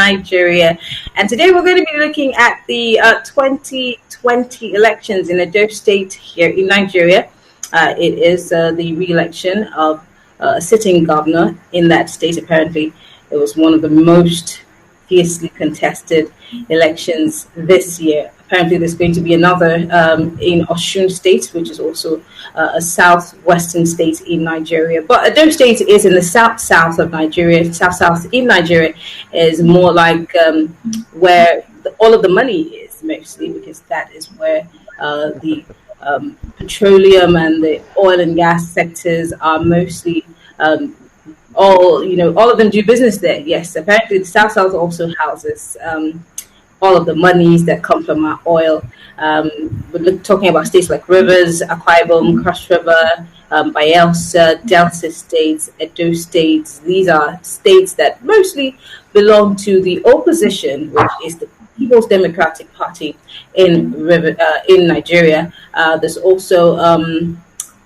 Nigeria. And today we're going to be looking at the 2020 elections in Edo State here in Nigeria. It is the re-election of a sitting governor in that state. Apparently, it was one of the most fiercely contested elections this year. Apparently, there's going to be another in Osun State, which is also a southwestern state in Nigeria. But Edo State is in the south of Nigeria. South in Nigeria is more like where all of the money is, mostly because that is where the petroleum and the oil and gas sectors are mostly. All of them do business there. Yes, apparently the South also houses all of the monies that come from our oil. We're talking about states like Rivers, Akwa Ibom, Cross River, Bayelsa, Delta states, Edo states. These are states that mostly belong to the opposition, which is the People's Democratic Party in Nigeria. There's also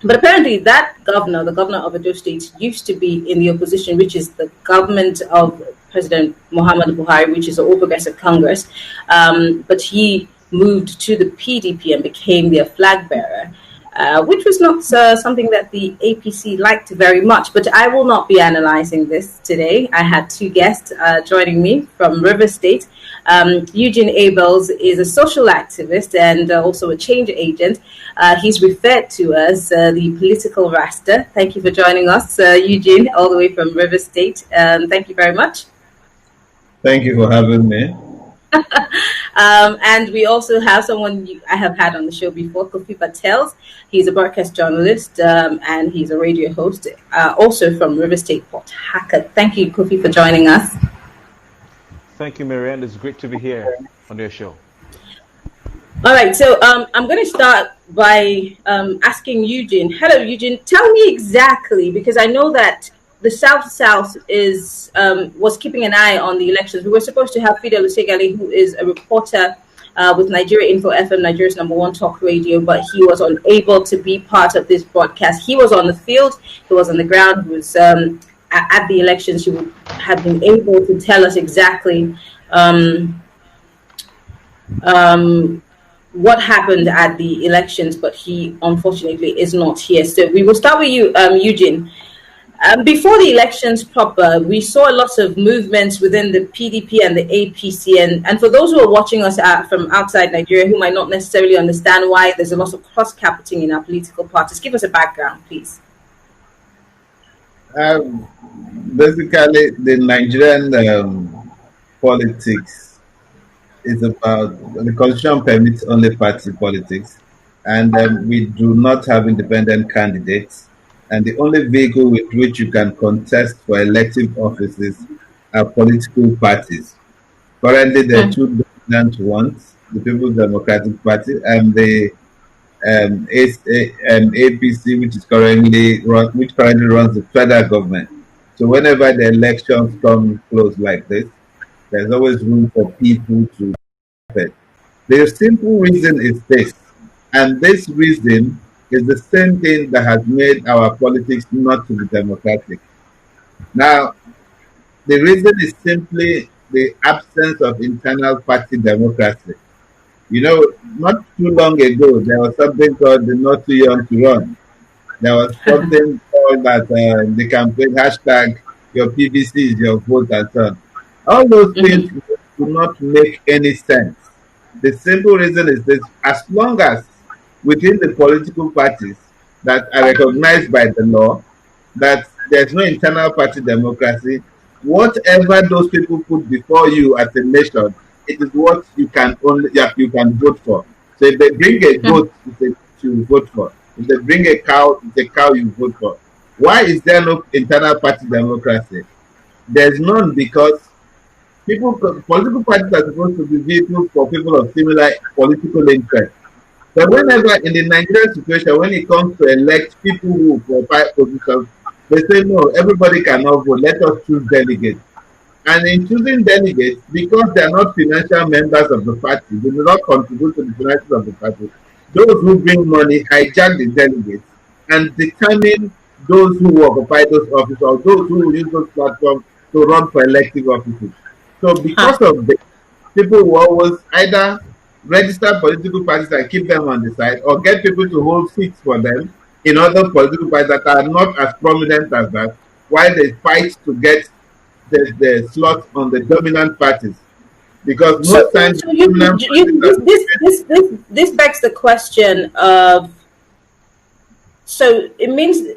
but apparently that governor, the governor of Edo State, used to be in the opposition, which is the government of President Muhammadu Buhari, which is the All Progressive Congress. But he moved to the PDP and became their flag bearer, which was not something that the APC liked very much. But I will not be analyzing this today. I had two guests joining me from River State. Eugene Abels is a social activist and also a change agent. He's referred to as the political Rasta. Thank you for joining us, Eugene, all the way from River State. Thank you very much. Thank you for having me. And we also have someone I have had on the show before, Kofi Patel. He's a broadcast journalist and he's a radio host, also from River State, Port Harcourt. Thank you, Kofi, for joining us. Thank you, Marianne. It's great to be here on your show. All right, so I'm going to start by asking Eugene. Hello, Eugene. Tell me exactly, because I know that the South is was keeping an eye on the elections. We were supposed to have Fidel Usegali, who is a reporter with Nigeria Info FM, Nigeria's #1 talk radio, but he was unable to be part of this broadcast. He was on the field. He was on the ground. He was at the elections. He would have been able to tell us exactly what happened at the elections, but he unfortunately is not here. So we will start with you, Eugene. Before the elections proper, we saw a lot of movements within the PDP and the APC. And for those who are watching us from outside Nigeria who might not necessarily understand why there's a lot of cross-capiting in our political parties, give us a background, please. Basically, the Nigerian politics is about the constitution permits only party politics, and we do not have independent candidates. And the only vehicle with which you can contest for elective offices are political parties. Currently, there are two dominant ones: the People's Democratic Party and the APC, which currently runs the federal government. So whenever the elections come close like this, there's always room for people to happen. The simple reason is this, and this reason is the same thing that has made our politics not to be democratic. Now, the reason is simply the absence of internal party democracy. You know, not too long ago, there was something called the Not Too Young to Run. There was something called that the campaign hashtag your PVC is your vote and so on. All those things do not make any sense. The simple reason is this: as long as within the political parties that are recognized by the law, that there's no internal party democracy, whatever those people put before you as a nation, it is what you can vote for. So if they bring a goat, it's a you vote for. If they bring a cow, it's a cow you vote for. Why is there no internal party democracy? There's none because political parties are supposed to be vehicles for people of similar political interests. But whenever in the Nigerian situation, when it comes to elect people who occupy positions, they say no, everybody cannot vote. Let us choose delegates. And in choosing delegates, because they are not financial members of the party, they do not contribute to the finances of the party. Those who bring money hijack the delegates and determine those who occupy those offices or those who will use those platforms to run for elective offices. So because of this, people will always either register political parties and keep them on the side, or get people to hold seats for them in other political parties that are not as prominent as that, while they fight to get the slot on the dominant parties. Because most times, this begs the question of, so it means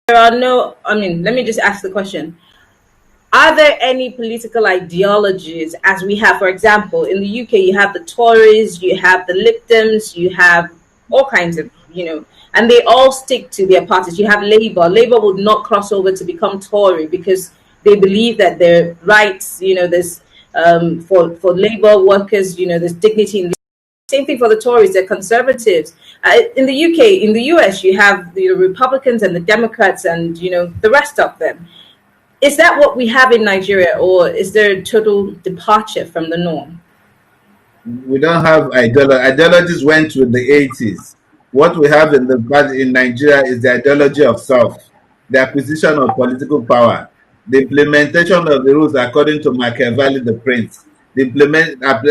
there are no, I mean, let me just ask the question. Are there any political ideologies, as we have, for example, in the UK, you have the Tories, you have the Lib Dems, you have all kinds of, and they all stick to their parties. You have Labour. Labour would not cross over to become Tory because they believe that their rights, there's for Labour workers, there's dignity in the same thing for the Tories, they're conservatives. In the UK, in the US, you have the Republicans and the Democrats and, the rest of them. Is that what we have in Nigeria, or is there a total departure from the norm? We don't have ideology. Ideologies went with the 80s. What we have in Nigeria is the ideology of self, the acquisition of political power, the implementation of the rules according to Machiavelli the Prince, the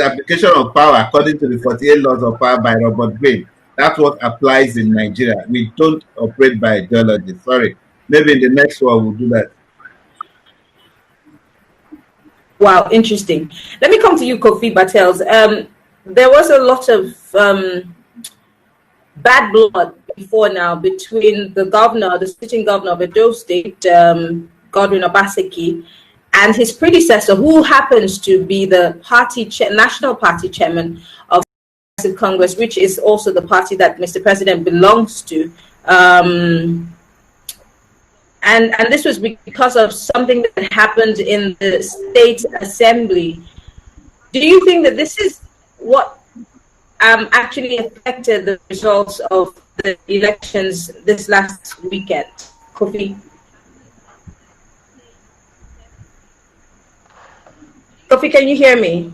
application of power according to the 48 laws of power by Robert Greene. That's what applies in Nigeria. We don't operate by ideology. Sorry. Maybe in the next one we'll do that. Wow, interesting. Let me come to you, Kofi Bartels. There was a lot of bad blood before now between the sitting governor of Edo State, Godwin Obaseki, and his predecessor, who happens to be the national party chairman of Congress, which is also the party that Mr. President belongs to. And this was because of something that happened in the state assembly. Do you think that this is what actually affected the results of the elections this last weekend? Kofi? Kofi, can you hear me?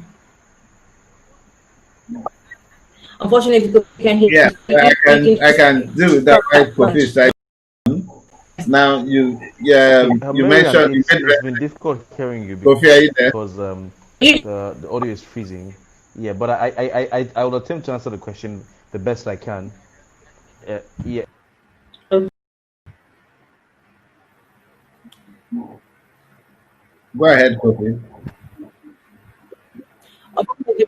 Unfortunately, Kofi can't hear me. Yeah, I can do that. Kofi, now you mentioned it's been difficult hearing you because the audio is freezing. Yeah, but I will attempt to answer the question the best I can. Yeah. Go ahead, Kofi.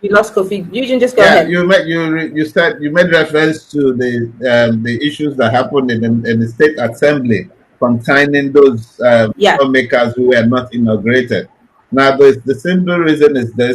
We lost Kofi. Eugene, just go ahead. You made reference to the issues that happened in the state assembly concerning those lawmakers who were not inaugurated. Now, the simple reason is this: